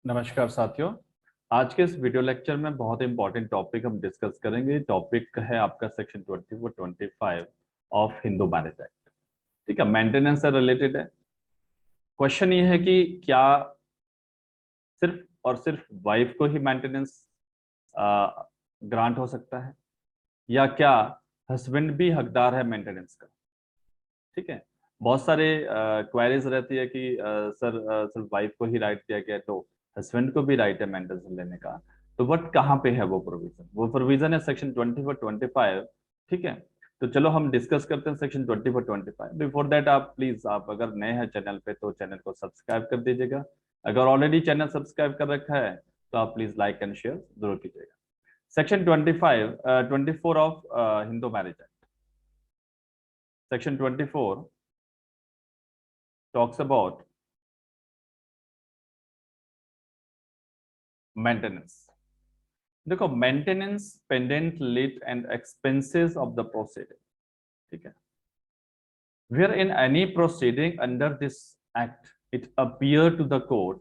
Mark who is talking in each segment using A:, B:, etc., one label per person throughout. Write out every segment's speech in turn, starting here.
A: नमस्कार साथियों। आज के इस वीडियो लेक्चर में बहुत इंपॉर्टेंट टॉपिक हम डिस्कस करेंगे। टॉपिक है आपका section 24-25 of Hindu marriage act. ठीक है, मेंटेनेंस से रिलेटेड है। क्वेश्चन ये है कि क्या सिर्फ और सिर्फ वाइफ को ही मेंटेनेंस ग्रांट हो सकता है या क्या हस्बैंड भी हकदार है मेंटेनेंस का। ठीक है, बहुत सारे क्वेरीज रहती है कि सर सिर्फ वाइफ को ही राइट दिया गया तो हस्बैंड को भी राइट है मेंटेनेंस लेने का। तो बट कहाँ पे है वो प्रोविजन है सेक्शन 24-25। ठीक है, तो चलो हम डिस्कस करते हैं सेक्शन 24-25। बिफोर दैट आप प्लीज, आप अगर नए हैं चैनल पे तो चैनल को सब्सक्राइब कर दीजिएगा। अगर ऑलरेडी चैनल सब्सक्राइब कर रखा है तो आप प्लीज लाइक एंड शेयर जरूर कीजिएगा। Section 24 of Hindu marriage act. Section 24 talks about maintenance. देखो, मेंटेनेंस, पेंडेंट, लिट and expenses of the proceeding. ठीक है, where in any proceeding under this act it appear to the court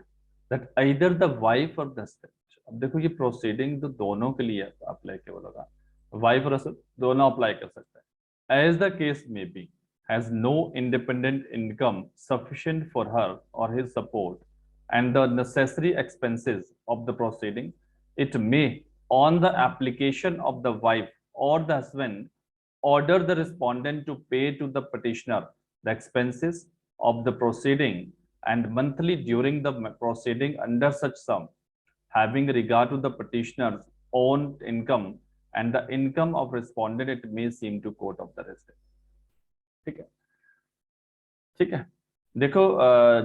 A: that either the wife or the husband। अब देखो, ये proceeding तो दोनों के लिए अप्लाई केवल होगा, वाइफ और husband दोनों अप्लाई कर सकते हैं। As the case may be has no independent income sufficient for her or his support and the necessary expenses of the proceeding, it may, on the application of the wife or the husband, order the respondent to pay to the petitioner the expenses of the proceeding and monthly during the proceeding under such sum, having regard to the petitioner's own income and the income of respondent it may seem to court of the resident। ठीक है, ठीक है। देखो,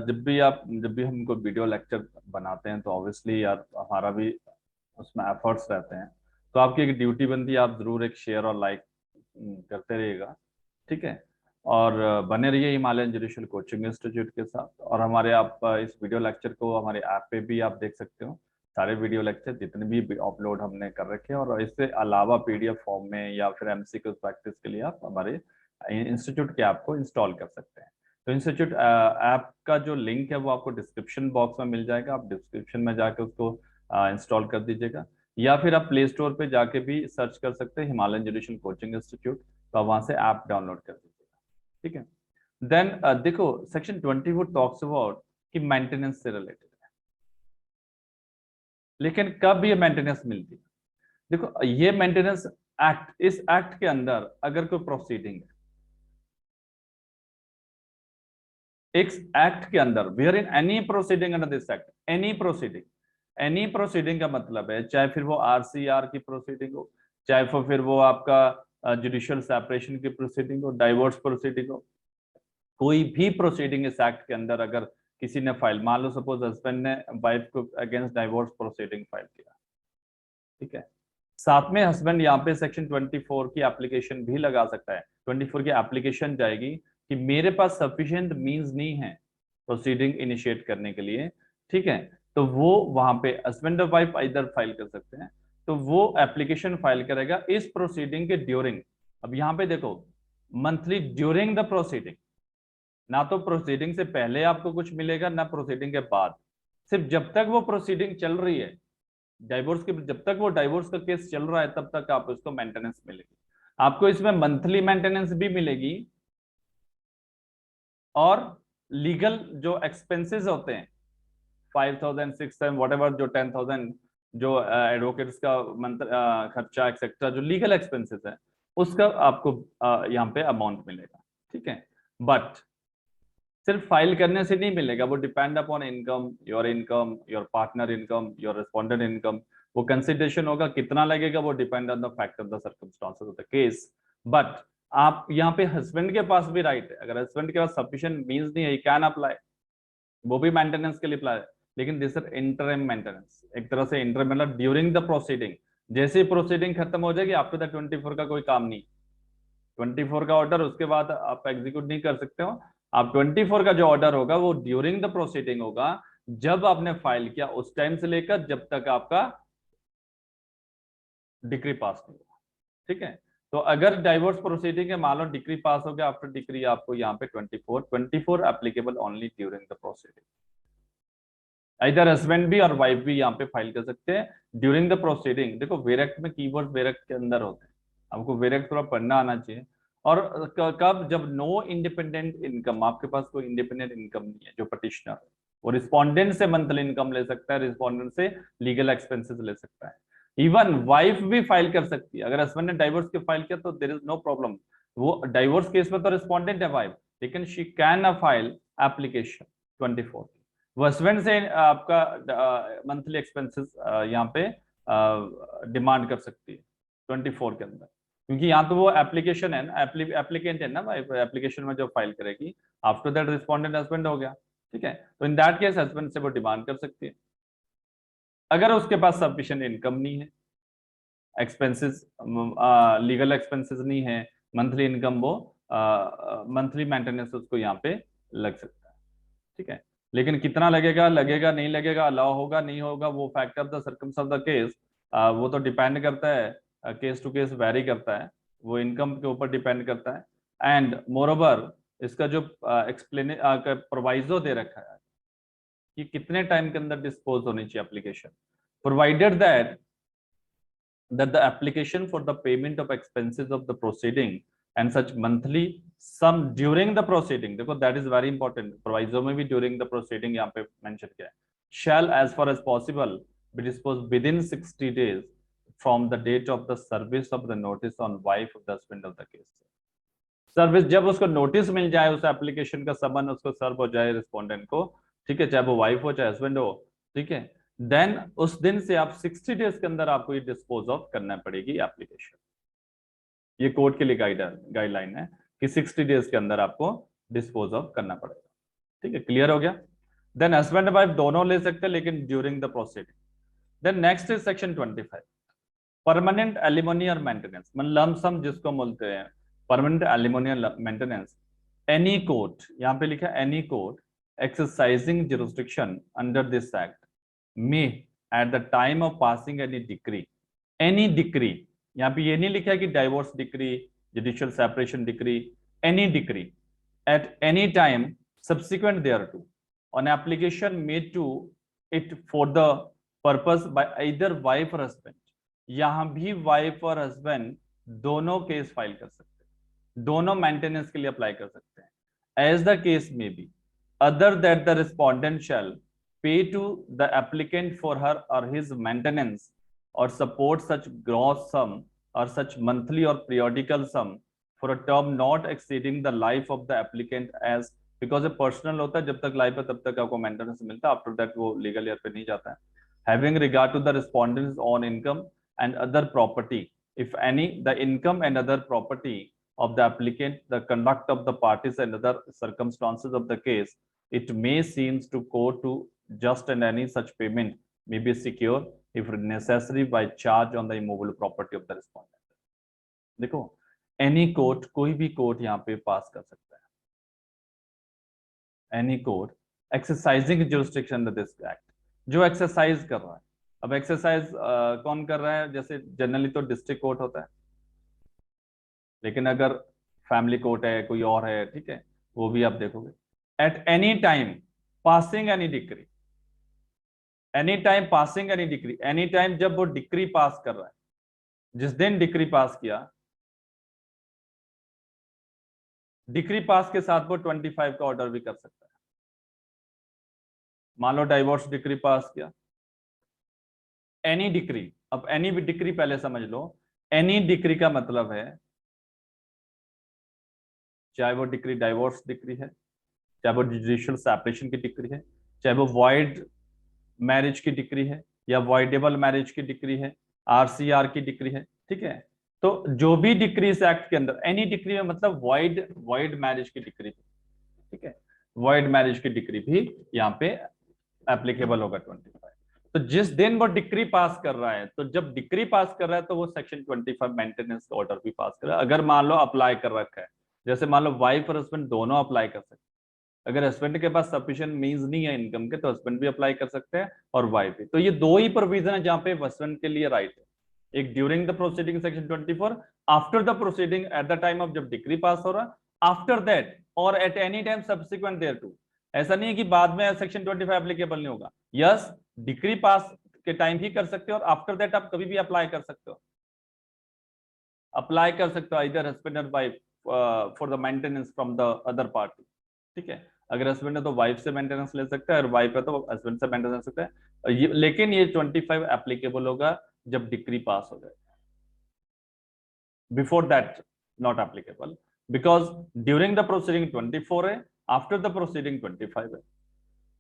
A: जब भी हम कोई video lecture बनाते हैं तो ऑब्वियसली यार हमारा भी उसमें एफर्ट्स रहते हैं। तो आपकी एक ड्यूटी बनती है, आप जरूर एक शेयर और लाइक करते रहिएगा। ठीक है, और बने रहिए हिमालयन जुडिशियल कोचिंग इंस्टीट्यूट के साथ। और हमारे आप इस वीडियो लेक्चर को हमारे ऐप पे भी आप देख सकते हो। सारे वीडियो लेक्चर जितने भी अपलोड हमने कर रखे हैं, और इससे अलावा पीडीएफ फॉर्म में या फिर एमसीक्यू प्रैक्टिस के लिए आप हमारे इंस्टीट्यूट के ऐप को इंस्टॉल कर सकते हैं। तो इंस्टीट्यूट ऐप का जो लिंक है वो आपको डिस्क्रिप्शन बॉक्स में मिल जाएगा। आप डिस्क्रिप्शन में जाके उसको इंस्टॉल कर दीजिएगा, या फिर आप प्ले स्टोर पे जाके भी सर्च कर सकते हैं हिमालयन जुडिशियल कोचिंग इंस्टीट्यूट। तो आप वहां से ऐप डाउनलोड कर दीजिएगा। ठीक है, देन देखो, सेक्शन 24 टॉक्स अबाउट कि मेंटेनेंस से रिलेटेड है, लेकिन कब ये मेंटेनेंस मिलती है। देखो, ये मेंटेनेंस एक्ट, इस एक्ट के अंदर अगर कोई प्रोसीडिंग है, एक एक्ट के अंदर, where in any proceeding under this act, any proceeding, any proceeding का मतलब है चाहे फिर वो आरसीआर की प्रोसीडिंग हो, चाहे फिर वो आपका जुडिशियल सेपरेशन की प्रोसीडिंग हो, डाइवोर्स प्रोसीडिंग हो, कोई भी प्रोसीडिंग इस एक्ट के अंदर अगर किसी ने फाइल, मान लो सपोज हस्बैंड ने वाइफ को अगेंस्ट डाइवोर्स प्रोसीडिंग फाइल किया। ठीक है, साथ में हस्बैंड यहाँ पे सेक्शन 24 की एप्लीकेशन भी लगा सकता है। 24 की एप्लीकेशन जाएगी कि मेरे पास सफिशिएंट मींस नहीं है प्रोसीडिंग इनिशिएट करने के लिए। ठीक है, तो वो वहां पे हस्बैंड और वाइफ इधर फाइल कर सकते हैं। तो वो एप्लीकेशन फाइल करेगा इस प्रोसीडिंग के ड्यूरिंग। अब यहाँ पे देखो, मंथली ड्यूरिंग द प्रोसीडिंग, ना तो प्रोसीडिंग से पहले आपको कुछ मिलेगा ना प्रोसीडिंग के बाद, सिर्फ जब तक वो प्रोसीडिंग चल रही है, डाइवोर्स की, जब तक वो डाइवोर्स का केस चल रहा है तब तक आप उसको मेंटेनेंस मिलेगी। आपको इसमें मंथली मेंटेनेंस भी मिलेगी, और लीगल जो एक्सपेंसेस होते हैं 5,000 6,000 वट एवर, जो 10,000 जो एडवोकेट्स का खर्चा एक्सेट्रा, जो लीगल एक्सपेंसेस है उसका आपको यहाँ पे अमाउंट मिलेगा। ठीक है, बट सिर्फ फाइल करने से नहीं मिलेगा, वो depend upon income, your partner income, your respondent income. वो कंसिडरेशन होगा, कितना लगेगा वो depend on the fact of the circumstances of the case. But आप यहाँ पे हस्बैंड के पास भी राइट है, अगर हस्बैंड के पास सफिशिएंट मींस नहीं है, कैन अप्लाई, वो भी मेंटेनेंस के लिए अप्लाई है। लेकिन दिस इज इंटरिम मेंटेनेंस, एक तरह से इंटरिम मतलब ड्यूरिंग द प्रोसीडिंग। जैसे ही प्रोसीडिंग खत्म हो जाएगी, आफ्टर द 24 का कोई काम नहीं, 24 का ऑर्डर उसके बाद आप एग्जीक्यूट नहीं कर सकते हो। आप 24 का जो ऑर्डर होगा वो ड्यूरिंग द प्रोसीडिंग होगा, जब आपने फाइल किया उस टाइम से लेकर जब तक आपका डिक्री पास नहीं हुआ। ठीक है, तो अगर डाइवोर्स प्रोसीडिंग है, मान लो डिक्री पास हो गया, आफ्टर डिक्री आपको यहाँ पे 24 applicable only during the proceeding. इधर हस्बैंड भी और वाइफ भी यहाँ पे फाइल कर सकते हैं ड्यूरिंग द प्रोसीडिंग। देखो वेरेक्ट में कीवर्ड वेरेक्ट के अंदर होते हैं, आपको वेरेक्ट थोड़ा पढ़ना आना चाहिए। और कब, जब नो इंडिपेंडेंट इनकम, आपके पास कोई इंडिपेंडेंट इनकम नहीं है, जो पटिशनर वो रिस्पोंडेंट से मंथली इनकम ले सकता है, रिस्पोंडेंट से लीगल एक्सपेंसेस ले सकता है। इवन वाइफ भी फाइल कर सकती है, अगर हस्बैंड ने डाइवोर्स के फाइल किया तो देयर इज नो प्रॉब्लम। वो डाइवोर्स केस में तो रिस्पोंडेंट है वाइफ, लेकिन शी कैन फाइल एप्लीकेशन 24। वो हस्बैंड से आपका मंथली एक्सपेंसेस यहाँ पे डिमांड कर सकती है 24 के अंदर, क्योंकि यहाँ तो वो एप्लीकेशन है ना, एप्लीकेंट है ना वाइफ, एप्लीकेशन में जो फाइल करेगी। आफ्टर दैट रिस्पोंडेंट हस्बैंड हो गया, ठीक है। तो इन दैट केस हस्बैंड से वो डिमांड कर सकती है। अगर उसके पास सफिशिएंट इनकम नहीं है, एक्सपेंसेस, लीगल एक्सपेंसेस नहीं है, मंथली इनकम, वो मंथली मेंटेनेंस उसको यहाँ पे लग सकता है, ठीक है। लेकिन कितना लगेगा, लगेगा नहीं लगेगा, अलाउ होगा नहीं होगा, वो factor the circumstance of the case, वो तो डिपेंड करता है, केस टू केस वेरी करता है, वो इनकम के ऊपर डिपेंड करता है। एंड मोरओवर इसका जो एक्सप्लेन प्रोवाइजो दे रखा है कि कितने टाइम के अंदर डिस्पोज होनी चाहिए application, provided that the application for the payment of expenses of the proceeding and such monthly sum during the proceeding, देखो that is very important, proviso में भी during the proceeding यहाँ पे mention किया है, shall as far as possible be disposed within 60 days from the date of the service of the notice on wife of the husband of the case। Service जब उसको notice मिल जाए, उस application का समन उसको सर्व हो जाए रिस्पोंडेंट को, ठीक है, चाहे वो वाइफ हो चाहे हस्बैंड हो, ठीक है, देन उस दिन से आप 60 डेज के अंदर आपको ये डिस्पोज ऑफ करना पड़ेगी एप्लीकेशन। ये कोर्ट के लिए गाइडलाइन है कि 60 डेज के अंदर आपको डिस्पोज ऑफ करना पड़ेगा, ठीक है। क्लियर हो गया? देन हस्बैंड वाइफ दोनों ले सकते हैं, लेकिन during the proceeding. Then next is section 25, permanent alimony और मेंटेनेंस, मतलब लम सम जिसको बोलते हैं, परमानेंट एलिमोनी और मेंटेनेंस। एनी कोर्ट, यहाँ पे लिखा है any court exercising jurisdiction under this act may at the time of passing any decree, any decree, यहाँ पे ये नहीं लिखा है कि divorce decree, judicial separation decree, any decree at any time subsequent thereto on application made to it for the purpose by either wife or husband। यहां भी wife और हस्बैंड दोनों केस फाइल कर सकते हैं, दोनों मेंटेनेंस के लिए अप्लाई कर सकते हैं। एज द केस में be other that the respondent shall pay to the applicant for her or his maintenance or support such gross sum or such monthly or periodical sum for a term not exceeding the life of the applicant as, because ये personal होता है, जब तक life है तब तक आपको maintenance मिलता है, आफ्टर दैट वो लीगल ईयर पे नहीं जाता है। Having regard to the respondent's own income and other property, if any, the income and other property of the applicant, the conduct of the parties and other circumstances of the case, it may seems to court to just and any such payment may be secure if necessary by charge on the immovable property of the respondent। देखो any court, कोई भी court यहाँ पे पास कर सकता है, any court exercising jurisdiction under this act, जो exercise कर रहा है। अब एक्सरसाइज कौन कर रहा है? जैसे जनरली तो डिस्ट्रिक्ट कोर्ट होता है, लेकिन अगर फैमिली कोर्ट है, कोई और है, ठीक है, वो भी आप देखोगे। Eight any time passing any decree, any time passing any decree, any time जब वो डिक्री पास कर रहा है, जिस दिन डिक्री पास किया, डिक्री पास के साथ वो 25 का ऑर्डर भी कर सकता है। मान लो डाइवोर्स डिक्री पास किया, एनी डिक्री, अब एनी डिक्री पहले समझ लो, एनी डिक्री का मतलब है चाहे वो डिक्री डाइवोर्स डिक्री है, चाहे वो जुडिशियल सेपरेशन की डिक्री है, चाहे वो वॉइड मैरिज की डिक्री है या वॉइडेबल मैरिज की डिक्री है, आरसीआर की डिक्री है, ठीक है। तो जो भी डिक्री इस एक्ट के अंदर, एनी डिक्री में मतलब वॉइड मैरिज की डिक्री, ठीक है, वॉइड मैरिज की डिक्री भी यहाँ पे एप्लीकेबल होगा 25। तो जिस दिन वो डिक्री पास कर रहा है, तो जब डिक्री पास कर रहा है तो वो सेक्शन 25 मेंटेनेंस का ऑर्डर भी पास कर रहा है। अगर मान लो अप्लाई कर रखा है, जैसे मान लो वाइफ और हस्बैंड दोनों अप्लाई कर सकते हैं, अगर हस्बैंड के पास सफिशिएंट मींस नहीं है इनकम के, तो हस्बैंड भी अप्लाई कर सकते हैं और वाइफ भी। तो ये दो ही प्रोविजन है जहां पे हस्बैंड के लिए राइट है, एक during the proceeding section 24, after the proceeding at the time of जब डिक्री पास हो रहा, आफ्टर दैट और at any time subsequent thereto, ऐसा नहीं है कि बाद में सेक्शन 25 एप्लीकेबल नहीं होगा। यस, डिक्री पास के टाइम ही कर सकते हो और आफ्टर दैट आप कभी भी अप्लाई कर सकते हो, अप्लाई कर सकते हो इधर हस्बैंड और wife for the maintenance from the other party. ठीक है, अगर हस्बैंड है तो वाइफ से मेंटेनेंस ले सकता है और वाइफ है तो हस्बैंड से मेंटेनेंस ले सकता है। लेकिन ये 25 एप्लीकेबल होगा जब डिक्री पास हो जाए, before that not applicable, because during the proceeding 24 है, आफ्टर द प्रोसीडिंग 25 है।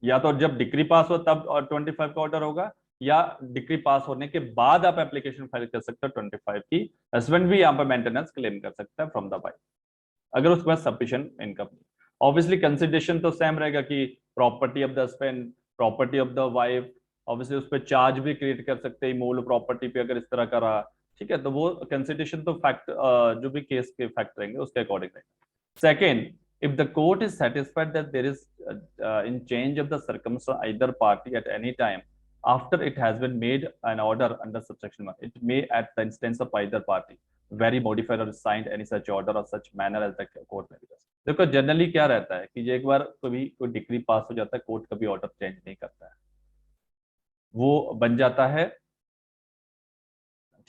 A: या तो जब डिक्री पास हो तब और 25 का ऑर्डर होगा, या डिक्री पास होने के बाद आप एप्लीकेशन फाइल कर सकते हो 25 की। हस्बैंड भी यहाँ पर मेंटेनेंस क्लेम कर सकता है फ्रॉम द वाइफ, अगर उसके पास सफिशिएंट इनकम। ऑब्वियसली कंसिडरेशन तो सेम रहेगा कि property of the husband, property of the wife, obviously उस पर चार्ज भी क्रिएट कर सकते हैं मूल प्रॉपर्टी पे अगर इस तरह का रहा। ठीक है, तो वो कंसिडरेशन तो फैक्ट जो भी केस के फैक्ट रहेंगे उसके अकॉर्डिंग रहेंगे। Second, if the court is satisfied that there is in change of the circumstance either party at any time after it has been made an order under subsection 1, it may at the instance of either party vary, modified or signed any such order of such manner as the court may be। देखो generally क्या रहता है कि एक बार कभी कोई degree पास हो जाता है, कोर्ट कभी ऑर्डर चेंज नहीं करता है, वो बन जाता है।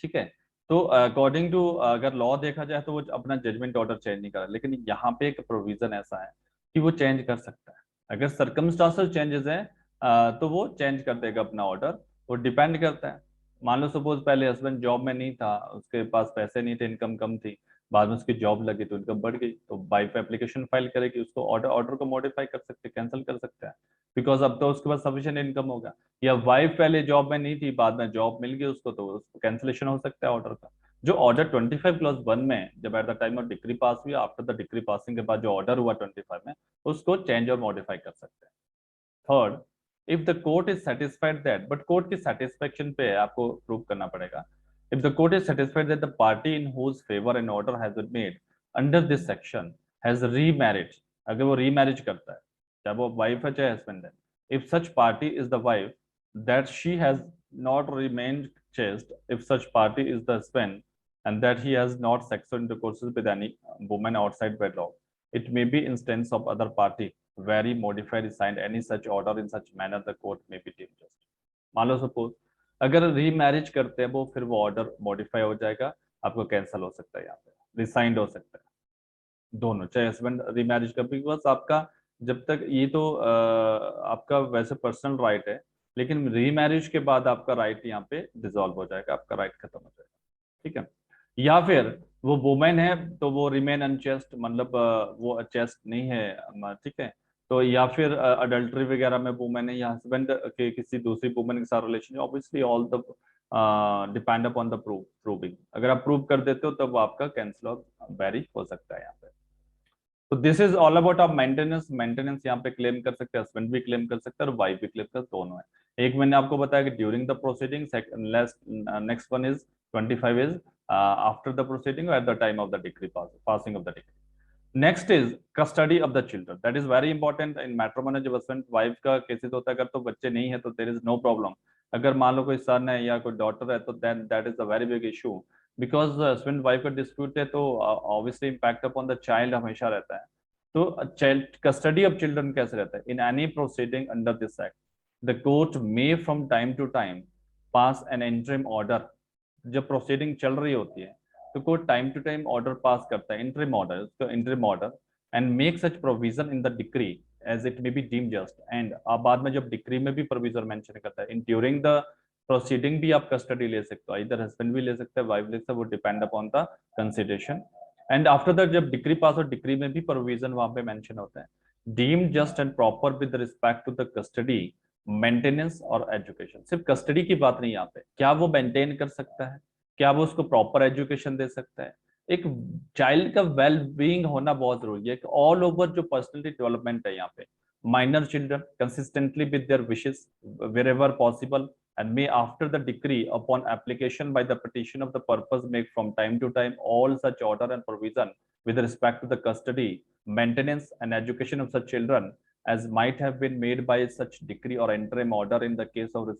A: ठीक है, तो अकॉर्डिंग टू अगर लॉ देखा जाए तो वो अपना जजमेंट ऑर्डर चेंज नहीं कर रहा, लेकिन यहाँ पे एक प्रोविजन ऐसा है कि वो चेंज कर सकता है। अगर सर्कमस्टांसल चेंजेस हैं तो वो चेंज कर देगा अपना ऑर्डर। वो डिपेंड करता है, मान लो सपोज पहले हस्बैंड जॉब में नहीं था, उसके पास पैसे नहीं थे, इनकम कम थी, बाद में उसकी जॉब लगी तो इनकम बढ़ गई, तो वाइफ एप्लीकेशन फाइल करेगी, उसको ऑर्डर ऑर्डर को मॉडिफाई कर सकते हैं, कैंसिल कर सकते हैं, बिकॉज अब तो उसके पास सफिशिएंट इनकम होगा। या वाइफ पहले जॉब में नहीं थी, बाद में जॉब मिल गई उसको, तो उसको कैंसिलेशन हो सकता है ऑर्डर का। जो ऑर्डर 25+1 में जब at the time of decree pass हुई, आफ्टर द डिग्री पासिंग के बाद जो ऑर्डर हुआ 25 में, उसको चेंज और मॉडिफाई कर सकते हैं। Third, if the court is satisfied that, but court की सेटिस्फेक्शन पे आपको प्रूव करना पड़ेगा। If the court is satisfied that the party in whose favour an order has been made under this section has remarriage, अगर वो remarriage करता है, चाहे वो वाइफ है चाहे हस्बैंड है, if such party is the wife, that she has not remained chaste, if such party is the husband, and that he has not sexual intercourses with any woman outside wedlock, it may be instance of other party very modified signed any such order in such manner the court may be deemed just। मान लो suppose अगर remarriage करते हैं वो, फिर वो order modify हो जाएगा, आपको कैंसिल हो सकता है, यहाँ पे रिसाइंड हो सकता है, दोनों, चाहे हस्बैंड रीमैरिज कर, बिकॉज आपका जब तक ये तो आपका वैसे पर्सनल राइट है, लेकिन रीमैरिज के बाद आपका राइट यहाँ पे डिसॉल्व हो जाएगा, आपका राइट खत्म हो जाएगा। ठीक है, या फिर वो वुमेन है तो वो रिमेन अनचेस्ट, मतलब वो चेस्ट नहीं है, ठीक है, तो या फिर अडल्ट्री वगैरह में वुमेन है, या हस्बैंड के किसी दूसरी वुमेन के साथ relation, obviously all the depend upon the proving, अगर आप प्रूव कर देते हो तब आपका कैंसिल और वेरी हो सकता है यहाँ पे। तो दिस इज ऑल अबाउट आप मेंटेनेंस। मेंटेनेंस यहाँ पे क्लेम कर सकते हैं, हस्बैंड भी क्लेम कर सकते हैं और वाइफ भी क्लेम कर, दोनों है। एक मैंने आपको बताया कि during the proceeding, next one is 25 is after the proceeding at the time of the degree passing of the degree. Next is custody of the children, that is very important in matrimony. जब husband wife का cases होता है, अगर तो बच्चे नहीं है तो देयर इज नो प्रॉब्लम। अगर मान लो कोई सन है या कोई डॉटर है तो then that is a very big issue, because husband wife का डिस्प्यूट है तो obviously impact upon the child हमेशा रहता है। तो चाइल्ड कस्टडी ऑफ चिल्ड्रन कैसे रहता है, in any proceeding under this act the court may from time to time pass an interim order. जब प्रोसीडिंग चल रही होती है तो court time to time order pass करता है, इंटरिम ऑर्डर, उसको interim order, and make such provision in the decree as it may be deem just. And आप बाद में जब डिक्री में भी प्रोविजन मेंशन करता है, इन ड्यूरिंग द प्रोसीडिंग भी आप कस्टडी ले सकते हो, इधर हस्बैंड भी ले सकते हैं, वाइफ ले सकते हैं, वो depend upon the consideration. And after that जब डिग्री पास हो, डिग्री में भी प्रोविजन वहां पे मेंशन होता है, deemed just and proper with respect to the custody, maintenance और एजुकेशन। सिर्फ कस्टडी की बात नहीं, यहाँ पे क्या वो मेंटेन कर सकता है, क्या वो उसको प्रॉपर एजुकेशन दे सकता है। एक चाइल्ड का वेल बीइंग होना बहुत जरूरी है, ऑल ओवर जो पर्सनलिटी डेवलपमेंट है यहाँ पे। Minor children consistently with their wishes wherever possible, and may after the decree upon application by the petition of the purpose make from time to time all such order and provision with respect to the custody, maintenance and education of such children as might have been made by such decree or interim order in the case of this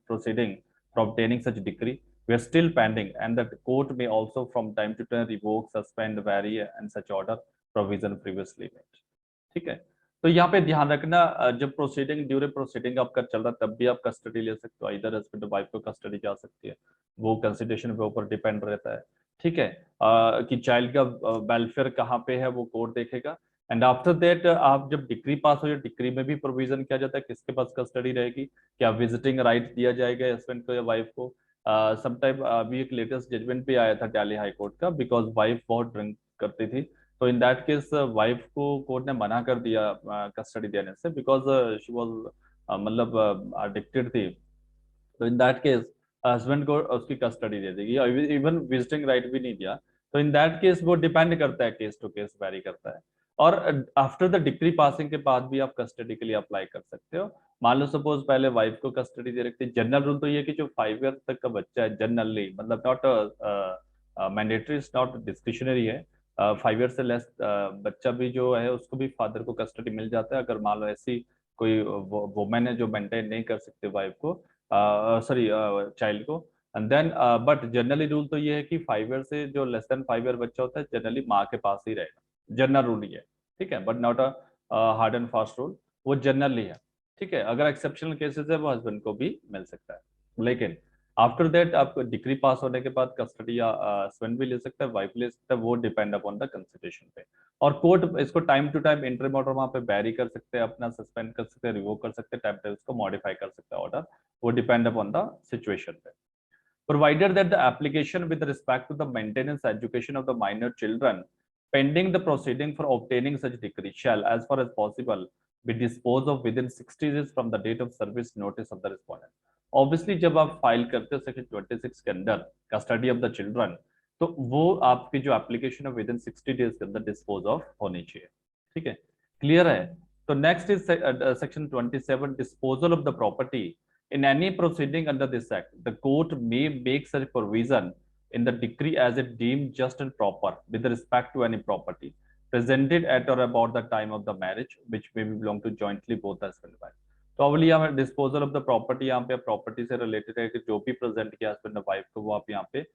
A: proceeding for obtaining such decree we are still pending, and the court may also from time to time revoke, suspend, vary and such order provision previously made। ठीक है, तो यहाँ पे ध्यान रखना, जब proceeding during proceeding आपका चल रहा तब भी आप कस्टडी ले सकते हो, इधर हस्बैंड वाइफ को कस्टडी जा सकती है, वो कंसिडरेशन के ऊपर डिपेंड रहता है। ठीक है, कि चाइल्ड का वेलफेयर कहाँ पे है वो कोर्ट देखेगा। एंड आफ्टर दैट आप जब डिक्री पास हो, डिक्री में भी प्रोविजन किया जाता है किसके पास कस्टडी रहेगी, क्या विजिटिंग राइट दिया जाएगा हस्बैंड को या वाइफ को। समटाइम अभी एक लेटेस्ट जजमेंट भी आया था दिल्ली हाई कोर्ट का, बिकॉज वाइफ बहुत ड्रिंक करती थी, तो इन दैट केस वाइफ को कोर्ट ने मना कर दिया कस्टडी देने से, बिकॉज शी वाज मतलब एडिक्टेड थी। तो इन दैट केस हस्बैंड को उसकी कस्टडी दे देगी, इवन विजिटिंग राइट भी नहीं दिया। तो इन दैट केस वो डिपेंड करता है, केस टू केस वेरी करता है। और आफ्टर द डिग्री पासिंग के बाद भी आप कस्टडी के लिए अप्लाई कर सकते हो। मान लो सपोज पहले वाइफ को कस्टडी दे रखी, जनरल रूल तो ये है कि जो 5 ईयर तक का बच्चा है जनरली, मतलब नॉट मैंडेटरी, नॉट डिस्क्रिशनरी है, 5 ईयर से लेस बच्चा भी जो है उसको भी फादर को कस्टडी मिल जाता है, अगर मान लो ऐसी कोई वुमेन है जो मेंटेन नहीं कर सकते वाइफ को, सॉरी चाइल्ड को। And then but generally rule तो ये है कि 5 ईयर से जो लेस देन 5 ईयर बच्चा होता है जनरली माँ के पास ही रहेगा, जनरल रूल ये है। ठीक है, but not a hard and fast rule, वो जनरली है। ठीक है, अगर एक्सेप्शनल केसेस है वो हस्बैंड को भी मिल सकता है, लेकिन आफ्टर दैट आपको डिग्री पास होने के बाद कस्टडी या हस्बैंड भी ले सकता है, वाइफ ले सकता है, वो डिपेंड अपॉन द कंसिडरेशन पे। और कोर्ट इसको time to time interim order वहां पे बैरी कर सकते हैं, अपना सस्पेंड कर सकते हैं, रिवोक कर सकते हैं, टाइम टाइम उसको मॉडिफाई कर सकते हैं ऑर्डर, वो डिपेंड अपॉन द सिचुएशन पे। Provided that the application with respect to the maintenance education of the minor children pending the proceeding for obtaining such decree shall, as far as possible, be disposed of within 60 days from the date of service notice of the respondent. Obviously, जब आप file करते हो section 26 के अंदर custody of the children, तो वो आपकी जो एप्लीकेशन है विद इन 60 डेज के अंदर डिस्पोज ऑफ होनी चाहिए। ठीक है, क्लियर है। तो next is section 27, disposal of the property. In any proceeding under this act, the court may make such provision in the decree as it deemed just and proper with respect to any property presented at or about the time of the marriage, which may belong to jointly both the husband and wife. तो अवली यहाँ पे disposal of the property, यहाँ पे property से related है कि जो भी प्रेजेंट किया हस्बैंड और वाइफ को वो आप यहाँ पे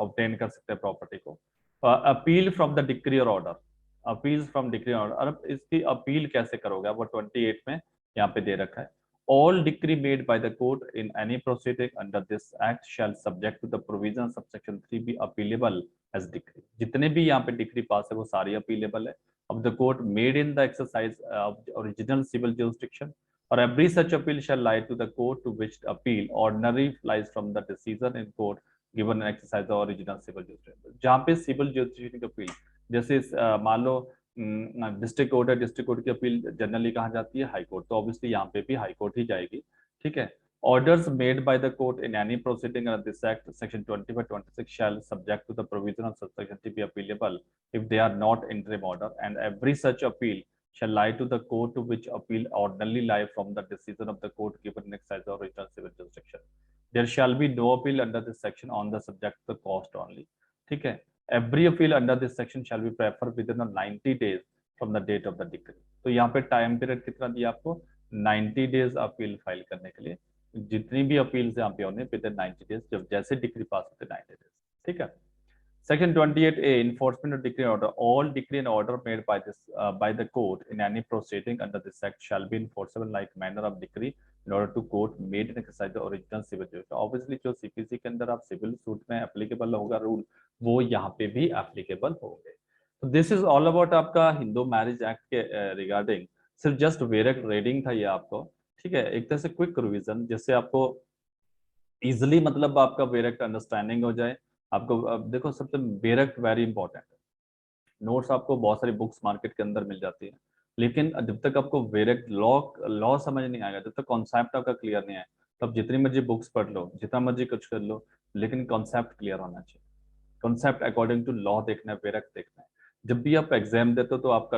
A: ऑब्टेन कर सकते हैं प्रॉपर्टी को। अपील फ्रॉम द डिक्री और ऑर्डर, अपील फ्रॉम डिक्री और ऑर्डर, अब इसकी अपील कैसे करोगे, वो 28 में यहाँ पे दे रखा है। All decree made by the court in any proceeding under this act shall subject to the provisions of section 3 be appealable as decree। जितने भी यहाँ पे डिक्री पास है वो सारी appealable है of the court made in the exercise of original civil jurisdiction, or every such appeal shall lie to the court to which the appeal ordinary flies from the decision in court given an exercise of original civil jurisdiction। जहाँ पे civil jurisdiction की appeal, जैसे मान लो district court है, district court की appeal generally कहाँ जाती है, हाई कोर्ट, तो ऑब्वियसली यहाँ पे भी हाई कोर्ट ही जाएगी। ठीक है, orders made by the court in any proceeding under this act section 25-26 shall subject to the provision of subsection to be appealable if they are not interim order, and every such appeal shall lie to the court to which appeal ordinarily lie from the decision of the court given in exercise of original civil jurisdiction। There shall be no appeal under this section on the subject of the cost only। ठीक है, every appeal under this section shall be preferred within the 90 days from the date of the decree। तो यहाँ पे time period कितना दिया आपको, 90 days appeal file करने के लिए, जितनी भी अपील यहाँ पे होने विद इन 90 डेज, जब जैसे डिक्री पास होते 90 डेज। ठीक है, Section 28A, enforcement of decree and order. All decree and order made by the court in any proceeding under this act shall be enforceable like manner of decree in order to court made in exercise the original civil jurisdiction। Obviously जो CPC के अंदर आप civil suit में applicable होगा rule, वो यहाँ पे भी एप्लीकेबल होंगे। तो दिस इज ऑल अबाउट आपका हिंदू मैरिज एक्ट के रिगार्डिंग। सिर्फ जस्ट वेरेक्ट रीडिंग था ये आपको। ठीक है, एक तरह से क्विक रिवीजन जिससे आपको इजिली मतलब आपका वेरेक्ट अंडरस्टैंडिंग हो जाए। आपको अब देखो सबसे वेरेक्ट वेरी इंपॉर्टेंट है। नोट्स आपको बहुत सारी बुक्स मार्केट के अंदर मिल जाती है, लेकिन जब तक आपको वेरेक्ट लॉ लॉ समझ नहीं आएगा, जब तक कॉन्सेप्ट आपका क्लियर नहीं है, तब जितनी मर्जी बुक्स पढ़ लो, जितना मर्जी कुछ कर लो, लेकिन कॉन्सेप्ट क्लियर होना चाहिए। कॉन्सेप्ट अकॉर्डिंग टू लॉ देखना है, वेरेक्ट देखना है। जब भी आप एग्जाम देते हो तो आपका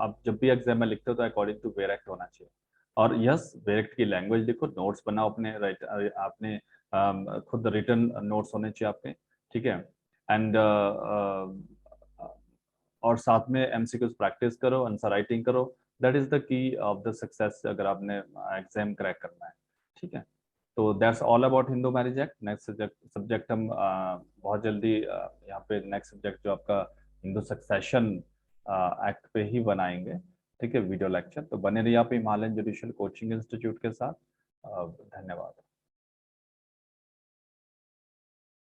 A: आप जब भी एग्जाम में लिखते हो तो अकॉर्डिंग टू वेरेक्ट होना चाहिए। और यस, वेरेक्ट की लैंग्वेज लिखो, नोट्स बनाओ अपने, राइट, आपने खुद रिटर्न नोट्स होने चाहिए आपके। ठीक है, एंड और साथ में एमसीक्यूज प्रैक्टिस करो, आंसर राइटिंग करो। That is the key of the success अगर आपने एग्जाम क्रैक करना है। ठीक है, तो that's all about Hindu marriage act. Next subject हम बहुत जल्दी यहाँ पे नेक्स्ट सब्जेक्ट जो आपका हिंदू सक्सेशन एक्ट पे ही बनाएंगे। ठीक है, वीडियो लेक्चर। तो बने रहिए आप हिमालयन जुडिशियल कोचिंग इंस्टीट्यूट के साथ। धन्यवाद।